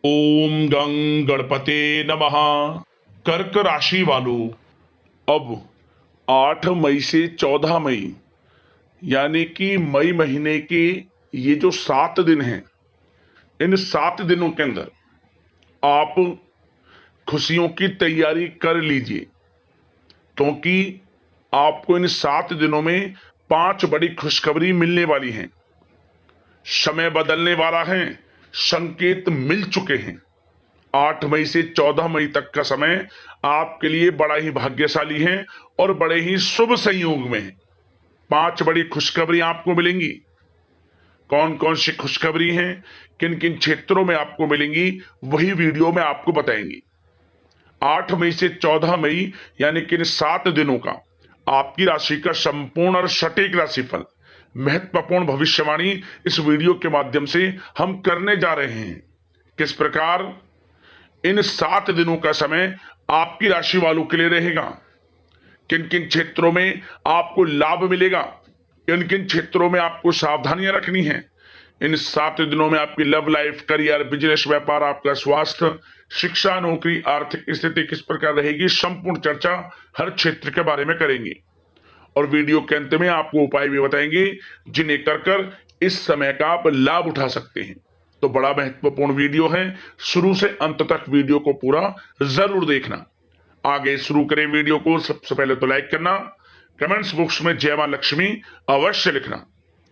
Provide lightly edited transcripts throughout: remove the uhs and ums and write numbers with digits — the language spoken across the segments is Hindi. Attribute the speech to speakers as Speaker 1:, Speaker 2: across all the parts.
Speaker 1: ओम गं गणपते नमः। कर्क राशि वालों, अब 8 मई से 14 मई यानी कि मई महीने के ये जो 7 दिन हैं, इन 7 दिनों के अंदर आप खुशियों की तैयारी कर लीजिए, क्योंकि आपको इन 7 दिनों में 5 बड़ी खुशखबरी मिलने वाली हैं। समय बदलने वाला है, संकेत मिल चुके हैं। 8 मई से 14 मई तक का समय आपके लिए बड़ा ही भाग्यशाली है और बड़े ही शुभ संयोग में है। 5 बड़ी खुशखबरी आपको मिलेंगी। कौन कौन सी खुशखबरी हैं, किन किन क्षेत्रों में आपको मिलेंगी, वही वीडियो में आपको बताएंगे। 8 मई से 14 मई यानी कि इन 7 दिनों का आपकी राशि का संपूर्ण और सटीक राशिफल, महत्वपूर्ण भविष्यवाणी इस वीडियो के माध्यम से हम करने जा रहे हैं। किस प्रकार इन 7 दिनों का समय आपकी राशि वालों के लिए रहेगा, किन किन क्षेत्रों में आपको लाभ मिलेगा, किन किन क्षेत्रों में आपको सावधानियां रखनी है। इन 7 दिनों में आपकी लव लाइफ, करियर, बिजनेस, व्यापार, आपका स्वास्थ्य, शिक्षा, नौकरी, आर्थिक स्थिति किस प्रकार रहेगी, संपूर्ण चर्चा हर क्षेत्र के बारे में करेंगे। और वीडियो के अंत में आपको उपाय भी बताएंगे जिन्हें कर इस समय का आप लाभ उठा सकते हैं। तो बड़ा महत्वपूर्ण वीडियो है, शुरू से अंत तक वीडियो को पूरा जरूर देखना। आगे शुरू करें वीडियो को। सबसे पहले तो लाइक करना, कमेंट्स बॉक्स में जय मां लक्ष्मी अवश्य लिखना।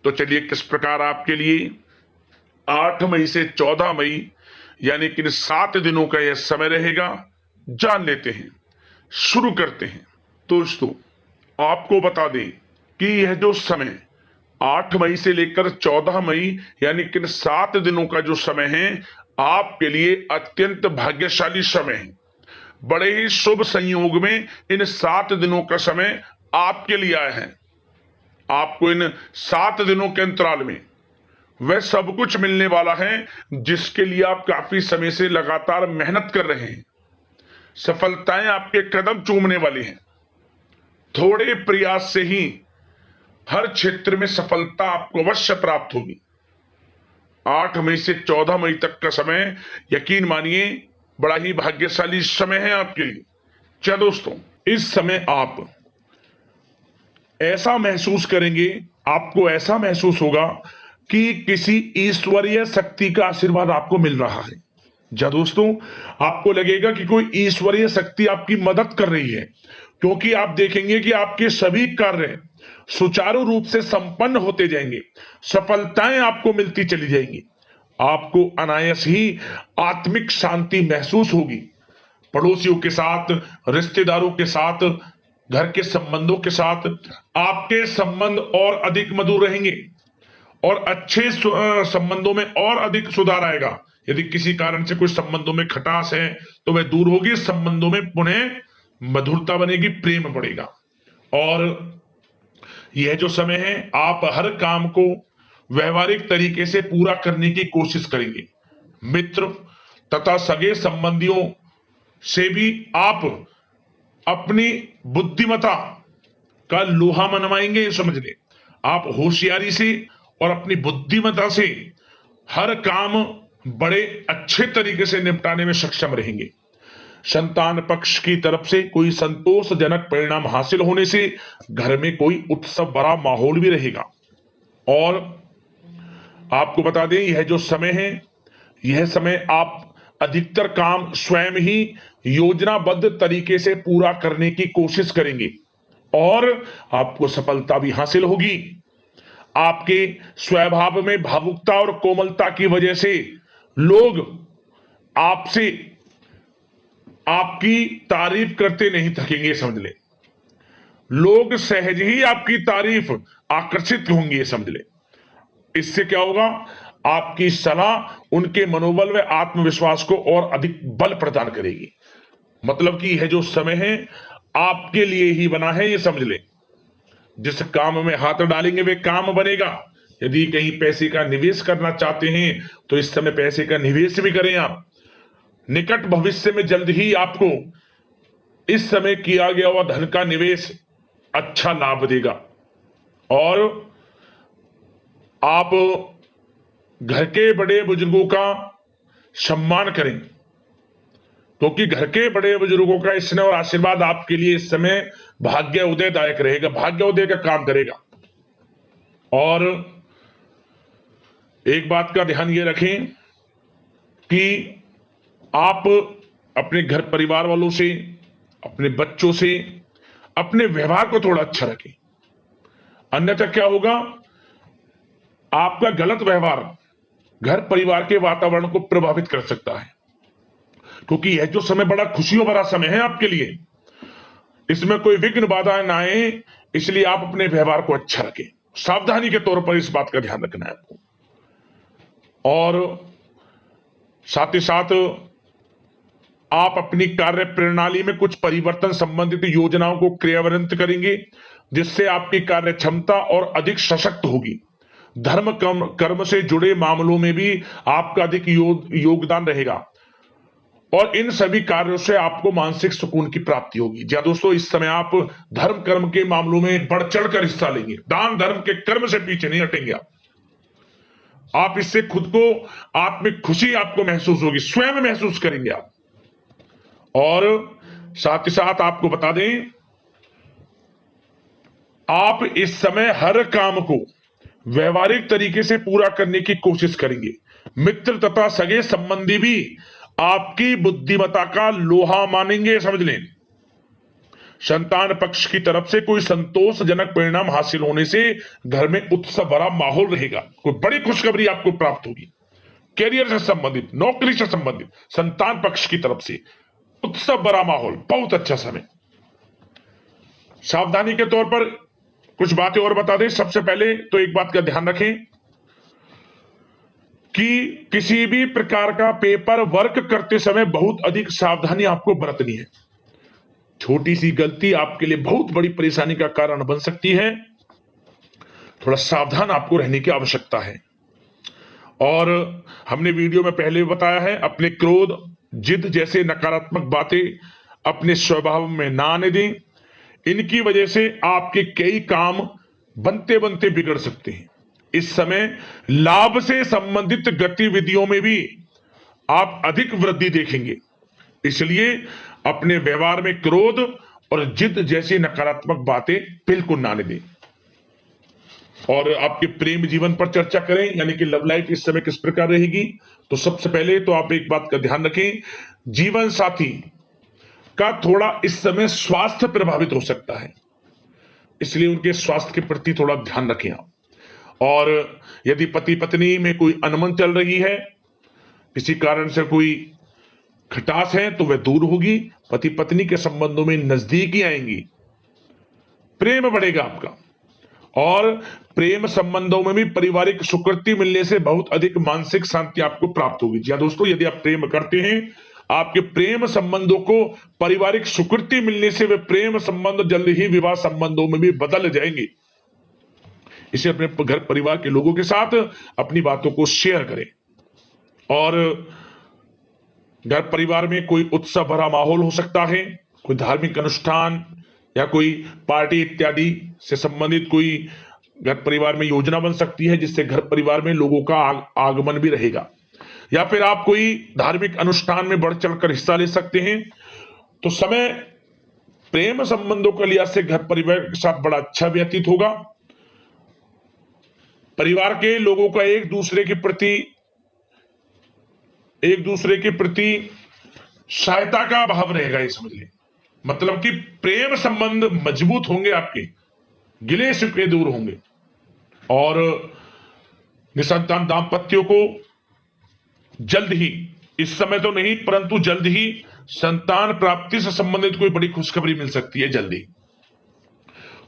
Speaker 1: तो चलिए, किस प्रकार आपके लिए 8 मई से 14 मई यानी कि 7 दिनों का यह समय रहेगा, जान लेते हैं। शुरू करते हैं। दोस्तों, आपको बता दें कि यह जो समय 8 मई से लेकर 14 मई यानी कि 7 दिनों का जो समय है, आपके लिए अत्यंत भाग्यशाली समय है। बड़े ही शुभ संयोग में इन 7 दिनों का समय आपके लिए आया है। आपको इन 7 दिनों के अंतराल में वह सब कुछ मिलने वाला है जिसके लिए आप काफी समय से लगातार मेहनत कर रहे हैं। सफलताएं आपके कदम चूमने वाली हैं। थोड़े प्रयास से ही हर क्षेत्र में सफलता आपको अवश्य प्राप्त होगी। 8 मई से 14 मई तक का समय, यकीन मानिए, बड़ा ही भाग्यशाली समय है आपके लिए। क्या दोस्तों, इस समय आप ऐसा महसूस करेंगे, आपको ऐसा महसूस होगा कि किसी ईश्वरीय शक्ति का आशीर्वाद आपको मिल रहा है। जा दोस्तों, आपको लगेगा कि कोई ईश्वरीय शक्ति आपकी मदद कर रही है, क्योंकि आप देखेंगे कि आपके सभी कार्य सुचारू रूप से संपन्न होते जाएंगे। सफलताएं आपको मिलती चली जाएंगी। आपको अनायास ही आत्मिक शांति महसूस होगी। पड़ोसियों के साथ, रिश्तेदारों के साथ, घर के संबंधों के साथ आपके संबंध और अधिक मधुर रहेंगे और अच्छे संबंधों में और अधिक सुधार आएगा। यदि किसी कारण से कुछ संबंधों में खटास है तो वह दूर होगी, संबंधों में पुनः मधुरता बनेगी, प्रेम बढ़ेगा। और यह जो समय है, आप हर काम को व्यवहारिक तरीके से पूरा करने की कोशिश करेंगे। मित्र तथा सगे संबंधियों से भी आप अपनी बुद्धिमत्ता का लोहा मनवाएंगे। समझ ले, आप होशियारी से और अपनी बुद्धिमत्ता से हर काम बड़े अच्छे तरीके से निपटाने में सक्षम रहेंगे। संतान पक्ष की तरफ से कोई संतोषजनक परिणाम हासिल होने से घर में कोई उत्सव भरा माहौल भी रहेगा। और आपको बता दें, यह जो समय है, यह समय आप अधिकतर काम स्वयं ही योजनाबद्ध तरीके से पूरा करने की कोशिश करेंगे और आपको सफलता भी हासिल होगी। आपके स्वभाव में भावुकता और कोमलता की वजह से लोग आपसे आपकी तारीफ करते नहीं थकेंगे। समझ ले, लोग सहज ही आपकी तारीफ आकर्षित होंगे। समझ ले, इससे क्या होगा, आपकी सलाह उनके मनोबल व आत्मविश्वास को और अधिक बल प्रदान करेगी। मतलब कि यह जो समय है आपके लिए ही बना है, ये समझ ले। जिस काम में हाथ डालेंगे वे काम बनेगा। यदि कहीं पैसे का निवेश करना चाहते हैं तो इस समय पैसे का निवेश भी करें आप। निकट भविष्य में जल्द ही आपको इस समय किया गया हुआ धन का निवेश अच्छा लाभ देगा। और आप घर के बड़े बुजुर्गों का सम्मान करें, क्योंकि घर के बड़े बुजुर्गों का स्नेह और आशीर्वाद आपके लिए इस समय भाग्य उदयदायक रहेगा, भाग्य उदय का काम करेगा। और एक बात का ध्यान ये रखें कि आप अपने घर परिवार वालों से, अपने बच्चों से अपने व्यवहार को थोड़ा अच्छा रखें, अन्यथा क्या होगा, आपका गलत व्यवहार घर परिवार के वातावरण को प्रभावित कर सकता है। क्योंकि यह जो समय बड़ा खुशियों भरा समय है आपके लिए, इसमें कोई विघ्न बाधा ना आए, इसलिए आप अपने व्यवहार को अच्छा रखें। सावधानी के तौर पर इस बात का ध्यान रखना है आपको। और साथ ही साथ आप अपनी कार्य प्रणाली में कुछ परिवर्तन संबंधित योजनाओं को क्रियान्वित करेंगे, जिससे आपकी कार्य क्षमता और अधिक सशक्त होगी। धर्म कर्म से जुड़े मामलों में भी आपका अधिक योगदान रहेगा और इन सभी कार्यों से आपको मानसिक सुकून की प्राप्ति होगी। जी दोस्तों, इस समय आप धर्म कर्म के मामलों में बढ़ चढ़कर हिस्सा लेंगे, दान धर्म के कर्म से पीछे नहीं हटेंगे आप इससे खुद को आत्मिक खुशी आपको महसूस होगी, स्वयं महसूस करेंगे आप। और साथ ही साथ आपको बता दें, आप इस समय हर काम को व्यवहारिक तरीके से पूरा करने की कोशिश करेंगे। मित्र तथा सगे संबंधी भी आपकी बुद्धिमत्ता का लोहा मानेंगे, समझ लें। संतान पक्ष की तरफ से कोई संतोषजनक परिणाम हासिल होने से घर में उत्सव भरा माहौल रहेगा, कोई बड़ी खुशखबरी आपको प्राप्त होगी। कैरियर से संबंधित, नौकरी से संबंधित, संतान पक्ष की तरफ से उत्सव भरा माहौल, बहुत अच्छा समय। सावधानी के तौर पर कुछ बातें और बता दें। सबसे पहले तो एक बात का ध्यान रखें कि किसी भी प्रकार का पेपर वर्क करते समय बहुत अधिक सावधानी आपको बरतनी है। छोटी सी गलती आपके लिए बहुत बड़ी परेशानी का कारण बन सकती है, थोड़ा सावधान आपको रहने की आवश्यकता है। और हमने वीडियो में पहले भी बताया है, अपने क्रोध, जिद जैसे नकारात्मक बातें अपने स्वभाव में ना आने दें। इनकी वजह से आपके कई काम बनते बनते बिगड़ सकते हैं। इस समय लाभ से संबंधित गतिविधियों में भी आप अधिक वृद्धि देखेंगे, इसलिए अपने व्यवहार में क्रोध और जिद जैसी नकारात्मक बातें बिल्कुल ना आने दें। और आपके प्रेम जीवन पर चर्चा करें, यानी कि लव लाइफ इस समय किस प्रकार रहेगी। तो सबसे पहले तो आप एक बात का ध्यान रखें, जीवन साथी का थोड़ा इस समय स्वास्थ्य प्रभावित हो सकता है, इसलिए उनके स्वास्थ्य के प्रति थोड़ा ध्यान रखें आप। और यदि पति पत्नी में कोई अनबन चल रही है, किसी कारण से कोई खटास है, तो वह दूर होगी। पति पत्नी के संबंधों में नजदीकी आएंगी, प्रेम बढ़ेगा आपका। और प्रेम संबंधों में भी पारिवारिक स्वीकृति मिलने से बहुत अधिक मानसिक शांति आपको प्राप्त होगी। जी दोस्तों, यदि आप प्रेम करते हैं, आपके प्रेम संबंधों को पारिवारिक स्वीकृति मिलने से वे प्रेम संबंध जल्द ही विवाह संबंधों में भी बदल जाएंगे। इसे अपने घर परिवार के लोगों के साथ अपनी बातों को शेयर करें। और घर परिवार में कोई उत्सव भरा माहौल हो सकता है, कोई धार्मिक अनुष्ठान या कोई पार्टी इत्यादि से संबंधित कोई घर परिवार में योजना बन सकती है, जिससे घर परिवार में लोगों का आगमन भी रहेगा। या फिर आप कोई धार्मिक अनुष्ठान में बढ़ चढ़कर हिस्सा ले सकते हैं। तो समय प्रेम संबंधों के लिहाज से घर परिवार के साथ बड़ा अच्छा व्यतीत होगा। परिवार के लोगों का एक दूसरे के प्रति सहायता का भाव रहेगा, ये समझ लें। मतलब कि प्रेम संबंध मजबूत होंगे, आपके गिले शिकवे दूर होंगे। और निसंतान दाम्पत्यों को जल्द ही, इस समय तो नहीं परंतु जल्द ही संतान प्राप्ति से संबंधित कोई बड़ी खुशखबरी मिल सकती है जल्दी।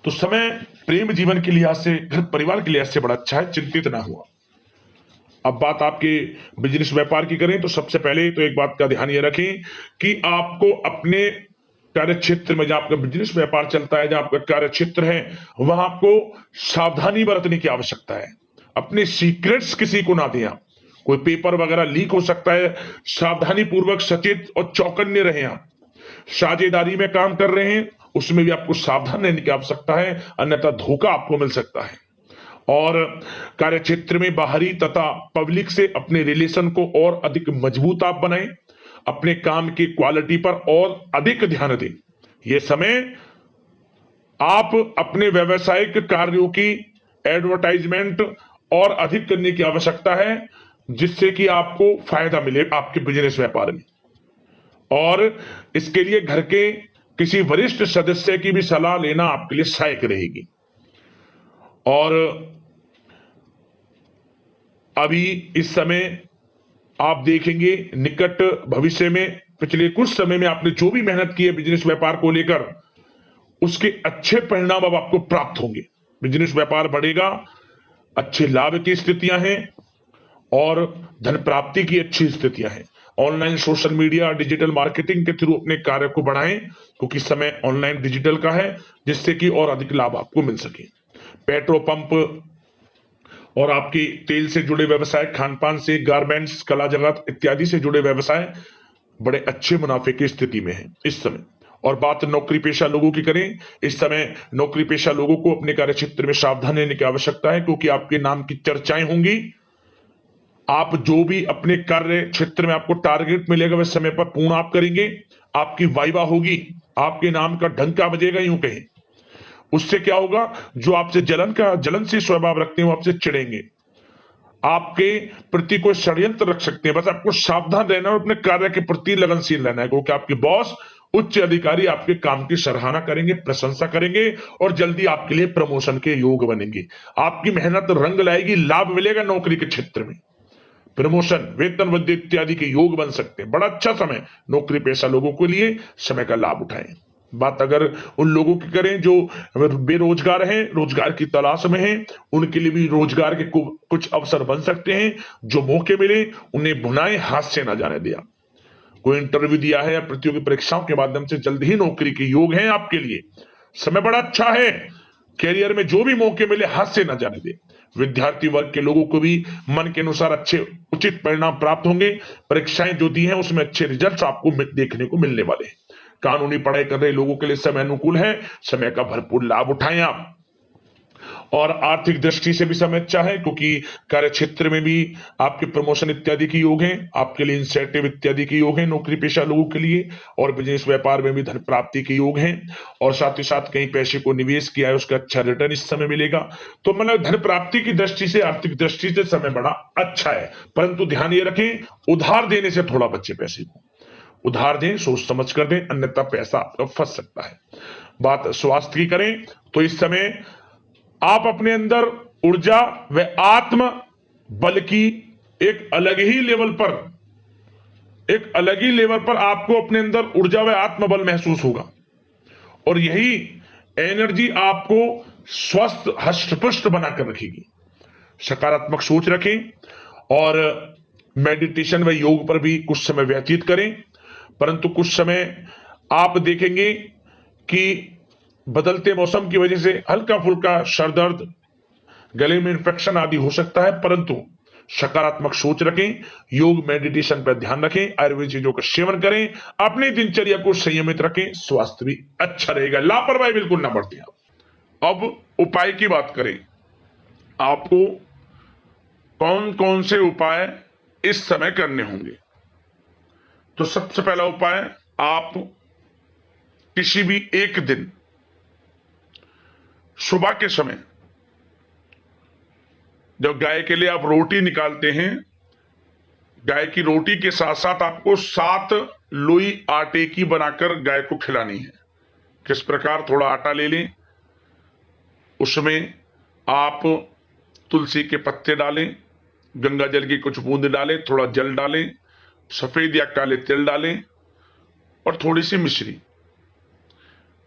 Speaker 1: तो समय प्रेम जीवन के लिहाज से, घर परिवार के लिहाज से बड़ा अच्छा है, चिंतित ना हुआ। अब बात आपके बिजनेस व्यापार की करें, तो सबसे पहले तो एक बात का ध्यान ये रखें कि आपको अपने कार्य क्षेत्र में, जहां आपका बिजनेस व्यापार चलता है, जहां आपका कार्य क्षेत्र है, वहां आपको सावधानी बरतने की आवश्यकता है। अपने सीक्रेट्स किसी को ना दें आप। कोई पेपर वगैरह लीक हो सकता है, सावधानी पूर्वक सचेत और चौकन्ने रहें आप। साझेदारी में काम कर रहे हैं, उसमें भी आपको सावधान रहने की आवश्यकता है, अन्यथा धोखा आपको मिल सकता है। और कार्य क्षेत्र में बाहरी तथा पब्लिक से अपने रिलेशन को और अधिक मजबूत आप बनाएं। अपने काम की क्वालिटी पर और अधिक ध्यान दें। यह समय आप अपने व्यवसायिक कार्यों की एडवर्टाइजमेंट और अधिक करने की आवश्यकता है, जिससे कि आपको फायदा मिले आपके बिजनेस व्यापार में। और इसके लिए घर के किसी वरिष्ठ सदस्य की भी सलाह लेना आपके लिए सहायक रहेगी। और अभी इस समय आप देखेंगे निकट भविष्य में, पिछले कुछ समय में आपने जो भी मेहनत की है बिजनेस व्यापार को लेकर, उसके अच्छे परिणाम अब आपको प्राप्त होंगे। बिजनेस व्यापार बढ़ेगा, अच्छे लाभ की स्थितियां हैं और धन प्राप्ति की अच्छी स्थितियां हैं। Online social media digital marketing के थ्रू अपने कार्य को बढ़ाएं, क्योंकि समय ऑनलाइन डिजिटल का है, जिससे कि और अधिक लाभ आपको मिल सके। पेट्रोल पंप और आपकी तेल से जुड़े व्यवसाय, खान पान से, गारमेंट्स, कला जगत इत्यादि से जुड़े व्यवसाय बड़े अच्छे मुनाफे की स्थिति में है इस समय। और बात नौकरी पेशा लोगों की करें, इस समय नौकरी पेशा लोगों को अपने कार्य क्षेत्र में सावधान रहने की आवश्यकता है, क्योंकि आपके नाम की चर्चाएं होंगी। आप जो भी अपने कार्य क्षेत्र में आपको टारगेट मिलेगा वह समय पर पूर्ण आप करेंगे। आपकी वाइवा होगी, आपके नाम का डंका बजेगा, यूं कहें। उससे क्या होगा, जो आपसे जलनशील स्वभाव रखते हैं वो आपसे चिढ़ेंगे, आपके प्रति कोई षड्यंत्र रख सकते हैं। बस आपको सावधान रहना और अपने कार्य के प्रति लगनशील रहना है, क्योंकि आपके बॉस उच्च अधिकारी आपके काम की सराहना करेंगे, प्रशंसा करेंगे और जल्दी आपके लिए प्रमोशन के योग बनेंगे। आपकी मेहनत रंग लाएगी, लाभ मिलेगा नौकरी के क्षेत्र में, प्रमोशन, वेतन वृद्धि इत्यादि के योग बन सकते हैं। बड़ा अच्छा समय नौकरी पेशा लोगों के लिए, समय का लाभ उठाएं। बात अगर उन लोगों की करें जो बेरोजगार हैं, रोजगार की तलाश में हैं, उनके लिए भी रोजगार के कुछ अवसर बन सकते हैं। जो मौके मिले उन्हें भुनाएं, हाथ से ना जाने दिया। कोई इंटरव्यू दिया है या प्रतियोगी परीक्षाओं के माध्यम से जल्द ही नौकरी के योग हैं आपके लिए, समय बड़ा अच्छा है। कैरियर में जो भी मौके मिले हाथ से न जाने दे। विद्यार्थी वर्ग के लोगों को भी मन के अनुसार अच्छे उचित परिणाम प्राप्त होंगे। परीक्षाएं जो दी हैं उसमें अच्छे रिजल्ट्स आपको देखने को मिलने वाले हैं। कानूनी पढ़ाई कर रहे लोगों के लिए समय अनुकूल है, समय का भरपूर लाभ उठाएं आप। और आर्थिक दृष्टि से भी समय अच्छा है, क्योंकि कार्य क्षेत्र में भी आपके प्रमोशन इत्यादि के योग हैं, आपके लिए इंसेंटिव इत्यादि के योग हैं नौकरी पेशा लोगों के लिए। और बिजनेस व्यापार में भी धन प्राप्ति के योग हैं, और साथ ही साथ कहीं पैसे को निवेश किया है उसका अच्छा रिटर्न इस समय मिलेगा। तो मतलब धन प्राप्ति की दृष्टि से, आर्थिक दृष्टि से समय बड़ा अच्छा है। परंतु ध्यान ये रखें, उधार देने से थोड़ा बचे। पैसे को उधार दें, सोच समझ कर दें, अन्यथा पैसा आपका फंस सकता है। बात स्वास्थ्य की करें तो इस समय आप अपने अंदर ऊर्जा व आत्म बल की एक अलग ही लेवल पर आपको अपने अंदर ऊर्जा व आत्म बल महसूस होगा। और यही एनर्जी आपको स्वस्थ हष्ट-पुष्ट बनाकर रखेगी। सकारात्मक सोच रखें और मेडिटेशन व योग पर भी कुछ समय व्यतीत करें। परंतु कुछ समय आप देखेंगे कि बदलते मौसम की वजह से हल्का फुल्का सर दर्द, गले में इंफेक्शन आदि हो सकता है, परंतु सकारात्मक सोच रखें, योग मेडिटेशन पर ध्यान रखें, आयुर्वेद चीजों का सेवन करें, अपनी दिनचर्या को संयमित रखें, स्वास्थ्य भी अच्छा रहेगा। लापरवाही बिल्कुल ना बरतें। अब उपाय की बात करें, आपको कौन कौन से उपाय इस समय करने होंगे। तो सबसे पहला उपाय, आप किसी भी एक दिन सुबह के समय जब गाय के लिए आप रोटी निकालते हैं, गाय की रोटी के साथ साथ आपको 7 लोई आटे की बनाकर गाय को खिलानी है। किस प्रकार, थोड़ा आटा ले लें, उसमें आप तुलसी के पत्ते डालें, गंगा जल की कुछ बूंद डालें, थोड़ा जल डालें, सफेद या काले तिल डालें और थोड़ी सी मिश्री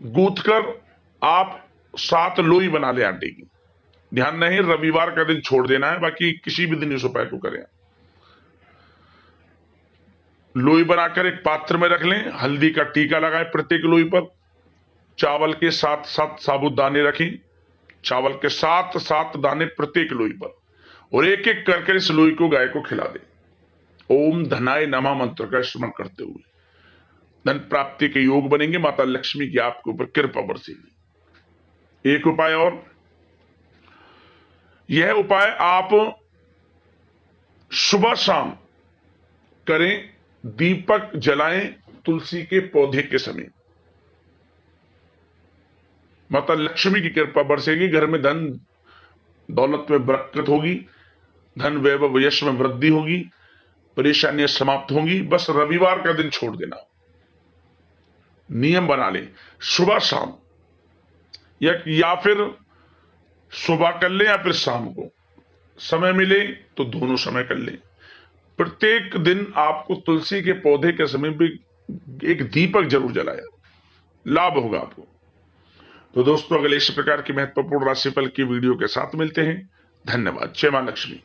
Speaker 1: गूंथकर आप 7 लोई बना लें आटे की। ध्यान नहीं, रविवार का दिन छोड़ देना है, बाकी किसी भी दिन इस उपाय को करें। लोई बनाकर एक पात्र में रख लें, हल्दी का टीका लगाएं प्रत्येक लोई पर, चावल के 7-7 साबुदाने रखें, चावल के 7-7 दाने प्रत्येक लोई पर, और एक एक करके इस लोई को गाय को खिला दें। ओम धनाय नमः मंत्र का स्मरण करते हुए धन प्राप्ति के योग बनेंगे। माता लक्ष्मी की आपके ऊपर कृपा बरसेगी। एक उपाय और, यह उपाय आप सुबह शाम करें, दीपक जलाएं तुलसी के पौधे के समीप। माता लक्ष्मी की कृपा बरसेगी, घर में धन दौलत में बरकत होगी, धन वैभव यश में वृद्धि होगी, परेशानियां समाप्त होंगी। बस रविवार का दिन छोड़ देना, नियम बना ले, सुबह शाम या फिर सुबह कर ले या फिर शाम को, समय मिले तो दोनों समय कर ले। प्रत्येक दिन आपको तुलसी के पौधे के समीप भी एक दीपक जरूर जलाया, लाभ होगा आपको। तो दोस्तों, अगले इस प्रकार की महत्वपूर्ण राशिफल की वीडियो के साथ मिलते हैं। धन्यवाद। जय मां लक्ष्मी।